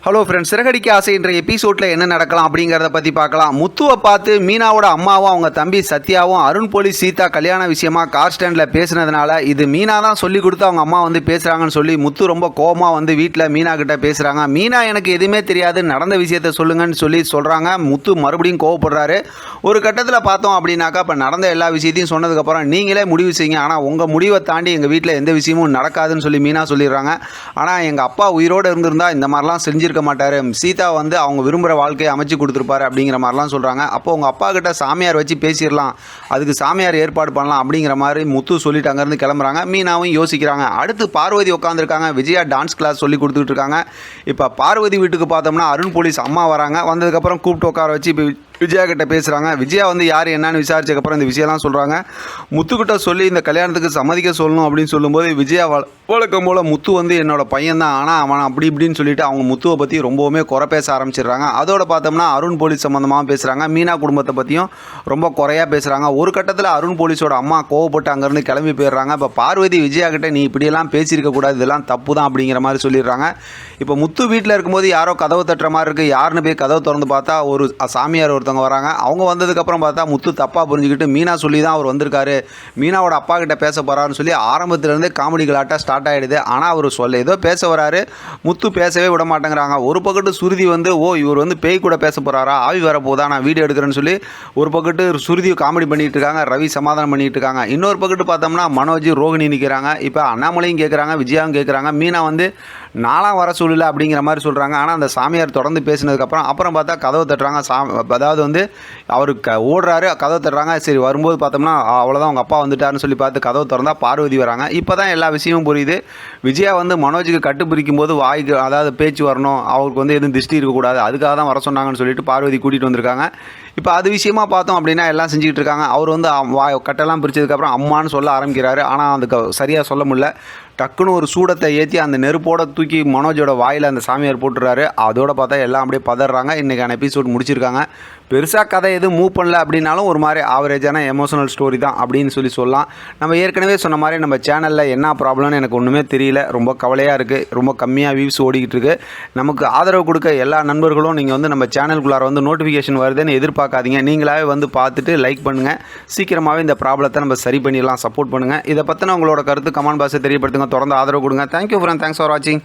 Hello friends, Siragadikka ஆசை என்ற எபிசோடில் என்ன நடக்கலாம் அப்படிங்கிறத பற்றி பார்க்கலாம். முத்துவை பார்த்து மீனாவோட அம்மாவும் அவங்க தம்பி சத்யாவும் அருண் போலீஸ் சீதா கல்யாண விஷயமா கார் ஸ்டாண்டில் பேசுனதுனால இது மீனா தான் சொல்லி கொடுத்து அவங்க அம்மா வந்து பேசுகிறாங்கன்னு சொல்லி முத்து ரொம்ப கோபமாக வந்து வீட்டில் மீனா கிட்ட பேசுகிறாங்க. மீனா எனக்கு எதுவுமே தெரியாது, நடந்த விஷயத்த சொல்லுங்கன்னு சொல்கிறாங்க. முத்து மறுபடியும் கோவப்படுறாரு. ஒரு கட்டத்தில் பார்த்தோம் அப்படின்னாக்கா இப்போ நடந்த எல்லா விஷயத்தையும் சொன்னதுக்கப்புறம் நீங்களே முடிவு செய்யுங்க, ஆனால் உங்கள் முடிவை தாண்டி எங்கள் வீட்டில் எந்த விஷயமும் நடக்காதுன்னு சொல்லி மீனா சொல்லிடுறாங்க. ஆனால் எங்கள் அப்பா உயிரோடு இருந்திருந்தா இந்த மாதிரிலாம் செஞ்சிருக்க மாட்டார், சீதா வந்து அவங்க விரும்புகிற வாழ்க்கையை அமைச்சு கொடுத்துருப்பாரு அப்படிங்கிற மாதிரிலாம் சொல்கிறாங்க. அப்போ உங்கள் அப்பா கிட்ட சாமியார் வச்சு பேசிடலாம், அதுக்கு சாமியார் ஏற்பாடு பண்ணலாம் அப்படிங்கிற மாதிரி முத்து சொல்லிட்டு அங்கேருந்து கிளம்புறாங்க. மீனாவும் யோசிக்கிறாங்க. அடுத்து பார்வதி உட்காந்துருக்காங்க. விஜயா டான்ஸ் கிளாஸ் சொல்லி கொடுத்துட்டு இருக்காங்க. இப்போ பார்வதி வீட்டுக்கு பார்த்தோம்னா அருண் போலீஸ் அம்மா வராங்க. வந்ததுக்கப்புறம் கூப்பிட்டு உட்கார வச்சு இப்போ விஜயா கிட்ட பேசுகிறாங்க. விஜயா வந்து யார் என்னன்னு விசாரிச்சதுக்கப்புறம் இந்த விஷயம்லாம் சொல்கிறாங்க. முத்துக்கிட்ட சொல்லி இந்த கல்யாணத்துக்கு சம்மதிக்க சொல்லணும் அப்படின்னு சொல்லும்போது விஜயா வழக்கம் போல் முத்து வந்து என்னோட பையன் தான், ஆனால் அவன் அப்படி இப்படின்னு சொல்லிட்டு அவங்க முத்துவை பற்றி ரொம்பவுமே குறை பேச ஆரம்பிச்சிடுறாங்க. அதோட பார்த்தோம்னா அருண் போலீஸ் சம்மந்தமாக பேசுகிறாங்க. மீனா குடும்பத்தை பற்றியும் ரொம்ப குறையாக பேசுகிறாங்க. ஒரு கட்டத்தில் அருண் போலீஸோட அம்மா கோவப்பட்டு அங்கேருந்து கிளம்பி போயிடுறாங்க. இப்போ பார்வதி விஜயா கிட்ட நீ இப்படியெல்லாம் பேசியிருக்க கூடாது, இதெல்லாம் தப்பு தான் அப்படிங்கிற மாதிரி சொல்லிடுறாங்க. இப்போ முத்து வீட்டில் இருக்கும்போது யாரோ கதவு தட்டுற மாதிரி இருக்குது. யாருன்னு போய் கதவு திறந்து பார்த்தா ஒரு சாமியார் ஒருத்தவங்க வராங்க. அவங்க வந்ததுக்கப்புறம் பார்த்தா முத்து தப்பாக புரிஞ்சுக்கிட்டு மீனா சொல்லி தான் அவர் வந்திருக்காரு, மீனாவோட அப்பா கிட்ட பேச போகிறாருன்னு சொல்லி ஆரம்பத்துலேருந்தே காமெடி கலாட்டாக ஸ்டார்ட் ஆகிடுது. ஆனால் அவர் ஏதோ பேச வராரு, முத்து பேசவே விட மாட்டேங்கிறாங்க. ஒரு பக்கத்து சுருதி வந்து இவர் வந்து பேய் கூட பேச போகிறாரா, ஆவி வர போதா, நான் வீடியோ எடுக்கிறேன்னு சொல்லி ஒரு பக்கத்து சுருதி காமெடி பண்ணிகிட்டு இருக்காங்க. ரவி சமாதானம் பண்ணிகிட்டு இருக்காங்க. இன்னொரு பக்கத்து பார்த்தோம்னா மனோஜ் ரோகிணி நிற்கிறாங்க. இப்போ அண்ணாமலையும் கேட்குறாங்க, விஜயாவும் கேட்குறாங்க. மீனா வந்து நாளாக வர சொல்லல அப்படிங்கிற மாதிரி சொல்கிறாங்க. ஆனால் அந்த சாமியார் தொடர்ந்து பேசினதுக்கப்புறம் பார்த்தா கதவை தட்டுறாங்க. அதாவது வந்து அவருக்கு ஓடுறாரு, கதவை தட்டுறாங்க. சரி வரும்போது பார்த்தோம்னா அவ்வளோதான் அவங்க அப்பா வந்துட்டாருன்னு சொல்லி பார்த்து கதவை திறந்தால் பார்வதி வராங்க. இப்போ தான் எல்லா விஷயமும் புரியுது. விஜயா வந்து மனோஜுக்கு கட்டு பிரிக்கும் போது வாய்க்கு அதாவது பேச்சு வரணும், அவருக்கு வந்து எதுவும் திருஷ்டி இருக்கக்கூடாது, அதுக்காக தான் வர சொன்னாங்கன்னு சொல்லிட்டு பார்வதி கூட்டிகிட்டு வந்திருக்காங்க. இப்போ அது விஷயமா பார்த்தோம் அப்படின்னா எல்லாம் செஞ்சுக்கிட்டு இருக்காங்க. அவர் வந்து கட்டெல்லாம் பிரித்ததுக்கப்புறம் அம்மான்னு சொல்ல ஆரம்பிக்கிறாரு. ஆனால் அதுக்கு சரியாக சொல்ல முடியல. டக்குன்னு ஒரு சூடத்தை ஏற்றி அந்த நெருப்போட தூக்கி மனோஜோட வாயில் அந்த சாமியார் போட்டுறாரு. அதோட பார்த்தா எல்லாம் அப்படியே பதறாங்க. இன்றைக்கான எபிசோட் முடிச்சிருக்காங்க. பெருசாக கதை எதுவும் மூவ் பண்ணல அப்படின்னாலும் ஒரு மாதிரி ஆவரேஜான எமோஷனல் ஸ்டோரி தான் அப்படின்னு சொல்லலாம். நம்ம ஏற்கனவே சொன்ன மாதிரி நம்ம சேனலில் என்ன ப்ராப்ளம்னு எனக்கு ஒன்றுமே தெரியல. ரொம்ப கவலையாக இருக்குது. ரொம்ப கம்மியாக வியூஸ் ஓடிக்கிட்டு இருக்குது. நமக்கு ஆதரவு கொடுக்க எல்லா நண்பர்களும் நீங்கள் வந்து நம்ம சேனலுக்குள்ளார வந்து நோட்டிஃபிகேஷன் வருதுன்னு எதிர்பார்க்காதீங்க. நீங்களாவே வந்து பார்த்துட்டு லைக் பண்ணுங்கள். சீக்கிரமாகவே இந்த ப்ராப்ளத்தை நம்ம சரி பண்ணிடலாம். சப்போர்ட் பண்ணுங்கள். இதை பற்றின உங்களோட கருத்து கமெண்ட் பாக்ஸை தெரியப்படுத்துங்க. தொடர்ந்து ஆதரவு கொடுங்க. தேங்க்யூ ஃப்ரெண்ட், தேங்க்ஸ் ஃபார் வாட்சிங்.